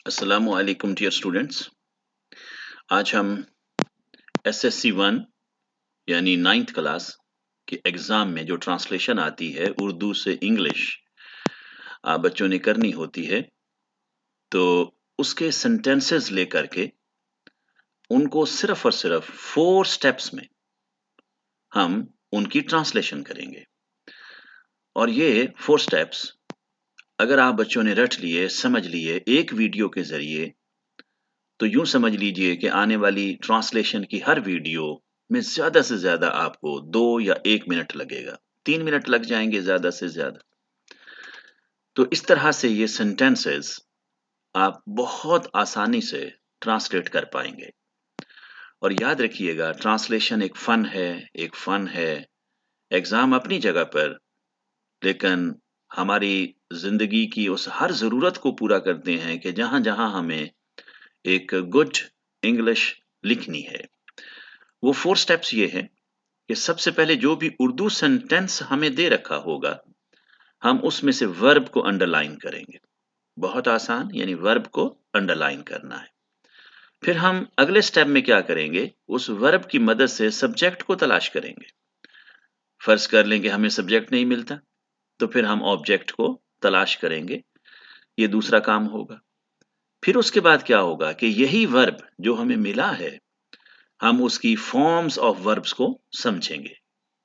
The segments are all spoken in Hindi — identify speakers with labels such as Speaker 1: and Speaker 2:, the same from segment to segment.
Speaker 1: अस्सलामु अलैकुम डियर स्टूडेंट्स। आज हम एसएससी 1 यानी 9th क्लास के एग्ज़ाम में जो ट्रांसलेशन आती है उर्दू से इंग्लिश आप बच्चों ने करनी होती है, तो उसके सेंटेंसेस लेकर के उनको सिर्फ़ और सिर्फ़ 4 स्टेप्स में हम उनकी ट्रांसलेशन करेंगे। और ये 4 स्टेप्स अगर आप बच्चों ने रट लिए, समझ लिए एक वीडियो के ज़रिए, तो यूँ समझ लीजिए कि आने वाली ट्रांसलेशन की हर वीडियो में ज़्यादा से ज़्यादा आपको 2 या 1 मिनट लगेगा, 3 मिनट लग जाएँगे ज़्यादा से ज़्यादा। तो इस तरह से ये सेंटेंसेस आप बहुत आसानी से ट्रांसलेट कर पाएँगे। और याद रखिएगा ट्रांसलेशन एक फ़न है, एग्ज़ाम अपनी जगह पर, लेकिन हमारी ज़िंदगी की उस हर ज़रूरत को पूरा करते हैं कि जहाँ-जहाँ हमें एक गुड इंग्लिश लिखनी है। वो 4 स्टेप्स ये हैं कि सबसे पहले जो भी उर्दू सेंटेंस हमें दे रखा होगा, हम उसमें से वर्ब को अंडरलाइन करेंगे। बहुत आसान, यानी वर्ब को अंडरलाइन करना है। फिर हम अगले स्टेप में क्या करेंगे, उस वर्ब की मदद से सब्जेक्ट को तलाश करेंगे। फ़र्ज़ कर लें कि हमें सब्जेक्ट नहीं मिलता, तो फिर हम ऑब्जेक्ट को तलाश करेंगे, ये दूसरा काम होगा। फिर उसके बाद क्या होगा कि यही वर्ब जो हमें मिला है, हम उसकी फॉर्म्स ऑफ वर्ब्स को समझेंगे।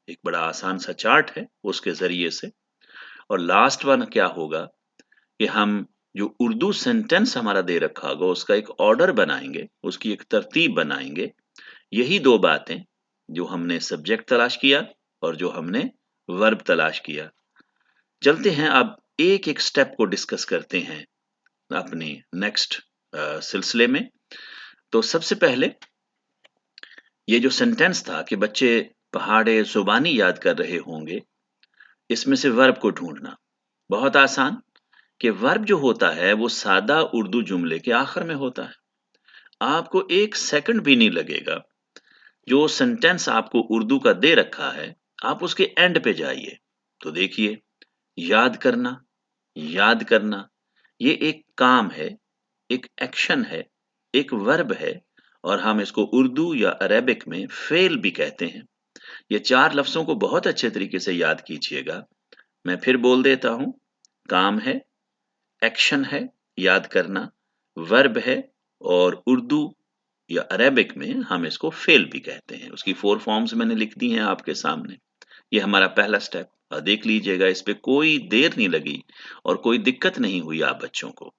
Speaker 1: एक बड़ा आसान सा चार्ट है उसके ज़रिए से। और लास्ट वन क्या होगा कि हम जो उर्दू सेंटेंस हमारा दे रखा होगा उसका एक ऑर्डर बनाएँगे, उसकी एक तरतीब बनाएँगे। यही 2 बातें जो हमने सब्जेक्ट तलाश किया और जो हमने वर्ब तलाश किया। चलते हैं अब एक-एक स्टेप को डिस्कस करते हैं अपने नेक्स्ट सिलसिले में। तो सबसे पहले ये जो सेंटेंस था कि बच्चे पहाड़े ज़ुबानी याद कर रहे होंगे, इसमें से वर्ब को ढूँढना। बहुत आसान कि वर्ब जो होता है वो सादा उर्दू जुमले के आखिर में होता है। आपको 1 सेकंड भी नहीं लगेगा। जो सेंटेंस आपको उर्दू का दे रखा है, आप उसके एंड पे जाइए। तो देखिए, याद करना, याद करना, ये एक काम है, एक एक्शन है, एक वर्ब है और हम इसको उर्दू या अरेबिक में फ़ेल भी कहते हैं। ये 4 लफ्ज़ों को बहुत अच्छे तरीके से याद कीजिएगा। मैं फिर बोल देता हूँ, काम है, एक्शन है, याद करना, वर्ब है और उर्दू या अरेबिक में हम इसको फ़ेल भी कहते हैं। उसकी 4 फ़ॉर्म्स मैंने लिख दी हैं आपके सामने। ये हमारा पहला स्टेप देख लीजिएगा, इस पे कोई देर नहीं लगी और कोई दिक्कत नहीं हुई आप बच्चों को।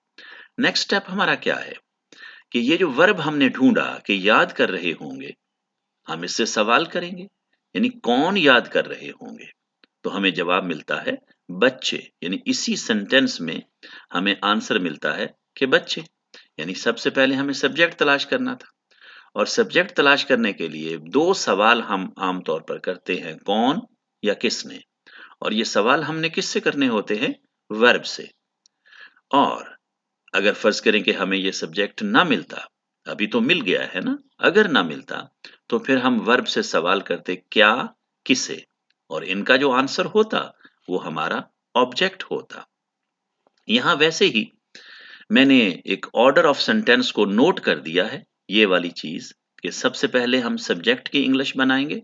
Speaker 1: नेक्स्ट स्टेप हमारा क्या है कि ये जो वर्ब हमने ढूँढा कि याद कर रहे होंगे, हम इससे सवाल करेंगे, यानी कौन याद कर रहे होंगे? तो हमें जवाब मिलता है बच्चे, यानी इसी सेंटेंस में हमें आंसर मिलता है कि बच्चे, यानी सबसे पहले हमें सब्जेक्ट तलाश करना था। और सब्जेक्ट तलाश करने के लिए 2 सवाल हम आम तौर पर करते हैं, कौन या किसने। और ये सवाल हमने किससे करने होते हैं? वर्ब से। और अगर फ़र्ज़ करें कि हमें ये सब्जेक्ट ना मिलता, अभी तो मिल गया है ना, अगर ना मिलता, तो फिर हम वर्ब से सवाल करते क्या, किसे, और इनका जो आंसर होता, वो हमारा ऑब्जेक्ट होता। यहाँ वैसे ही मैंने एक ऑर्डर ऑफ सेंटेंस को नोट कर दिया है, ये वाली चीज़ कि सबसे पहले हम सब्जेक्ट की इंग्लिश बनाएँगे,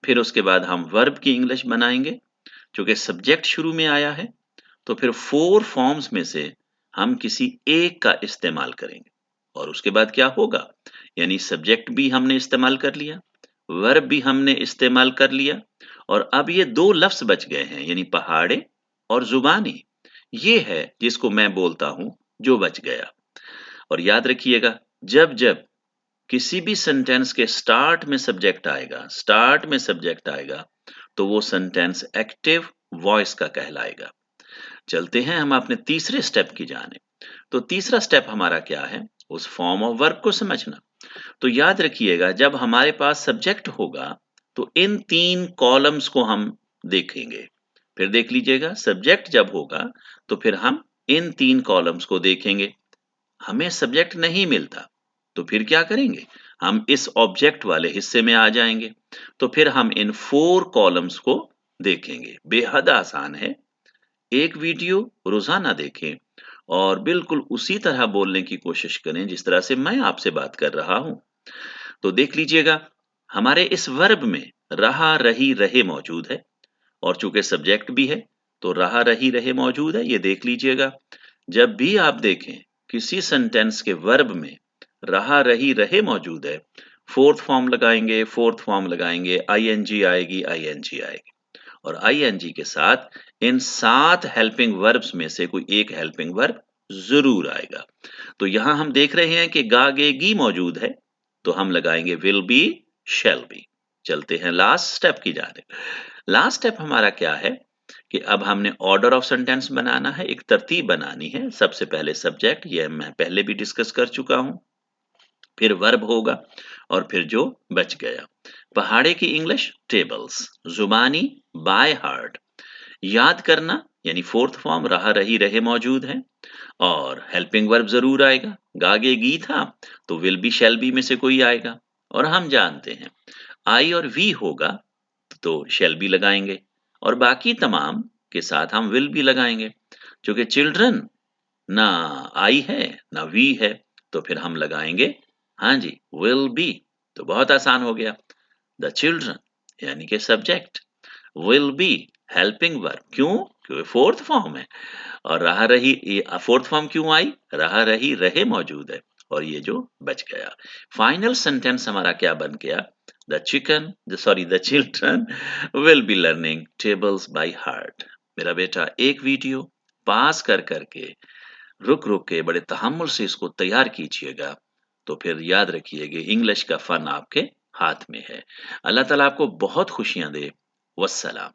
Speaker 1: फिर उसके बाद हम वर्ब की इंग्लिश बनाएँगे। चूँकि सब्जेक्ट शुरू में आया है, तो फिर 4 फॉर्म्स में से हम किसी एक का इस्तेमाल करेंगे। और उसके बाद क्या होगा? यानी सब्जेक्ट भी हमने इस्तेमाल कर लिया, वर्ब भी हमने इस्तेमाल कर लिया और अब ये 2 लफ्ज़ बच गए हैं, यानी पहाड़े और ज़ुबानी। ये है जिसको मैं बोलता हूँ जो बच गया। और याद रखिएगा, जब-जब किसी भी सेंटेंस के स्टार्ट में सब्जेक्ट आएगा, तो वो सेंटेंस एक्टिव वॉइस का कहलाएगा। चलते हैं हम अपने तीसरे स्टेप की जानिब। तो तीसरा स्टेप हमारा क्या है? उस फॉर्म ऑफ वर्ब को समझना। तो याद रखिएगा, जब हमारे पास सब्जेक्ट होगा, तो इन 3 कॉलम्स को हम देखेंगे। फिर देख लीजिएगा, सब्जेक्ट जब होगा, तो फिर हम इन 3 कॉलम्स को देखेंगे। हमें सब्जेक्ट नहीं मिलता, तो फिर क्या करेंगे? हम इस ऑब्जेक्ट वाले हिस्से में आ जाएँगे। तो फिर हम इन 4 कॉलम्स को देखेंगे। बेहद आसान है। एक वीडियो रोज़ाना देखें और बिल्कुल उसी तरह बोलने की कोशिश करें जिस तरह से मैं आपसे बात कर रहा हूं। तो देख लीजिएगा, हमारे इस वर्ब में रहा, रही, रहे मौजूद है और चूंकि सब्जेक्ट भी है तो रहा, रही, रहे मौजूद है। ये देख लीजिएगा, जब भी आप देखें किसी सेंटेंस के वर्ब में रहा, रही, रहे मौजूद है, फोर्थ फॉर्म लगाएंगे, फोर्थ फॉर्म लगाएंगे, आईएनजी आएगी, आईएनजी आएगी, और आईएनजी के साथ इन 7 हेल्पिंग वर्ब्स में से कोई एक हेल्पिंग वर्ब जरूर आएगा। तो यहां हम देख रहे हैं कि गागेगी मौजूद है, तो हम लगाएंगे विल बी, शैल बी। चलते हैं लास्ट स्टेप की जानिब। लास्ट स्टेप हमारा क्या है कि अब हमने ऑर्डर ऑफ सेंटेंस बनाना है, एक तरतीब बनानी है। सबसे पहले सब्जेक्ट, ये मैं पहले भी डिस्कस कर चुका हूं, फिर वर्ब होगा और फिर जो बच गया। पहाड़े की इंग्लिश टेबल्स, जुबानी बाय हार्ट, याद करना यानी फोर्थ फॉर्म रहा, रही, रहे मौजूद है और हेल्पिंग वर्ब जरूर आएगा। गागेगी था तो विल बी, शैल बी में से कोई आएगा, और हम जानते हैं आई और वी होगा तो शैल बी लगाएंगे और बाकी तमाम के साथ हम विल बी लगाएंगे। क्योंकि चिल्ड्रन ना आई है ना वी है, तो फिर हम लगाएंगे, हाँ जी, विल बी। तो बहुत आसान हो गया। द चिल्ड्रन यानी कि subject, will be helping verb, क्यों? क्योंकि फोर्थ फॉर्म है, और रहा रही, ये फोर्थ फॉर्म क्यों आई? रहा रही रहे मौजूद है और ये जो बच गया। फाइनल सेंटेंस हमारा क्या बन गया? The children will be learning tables by heart. मेरा बेटा एक वीडियो पास कर करके, रुक रुक के बड़े तहम्मुल से इसको तैयार कीजिएगा, तो फिर याद रखिएगा इंग्लिश का फन आपके हाथ में है। अल्लाह ताला आपको बहुत खुशियां दे। वस्सलाम।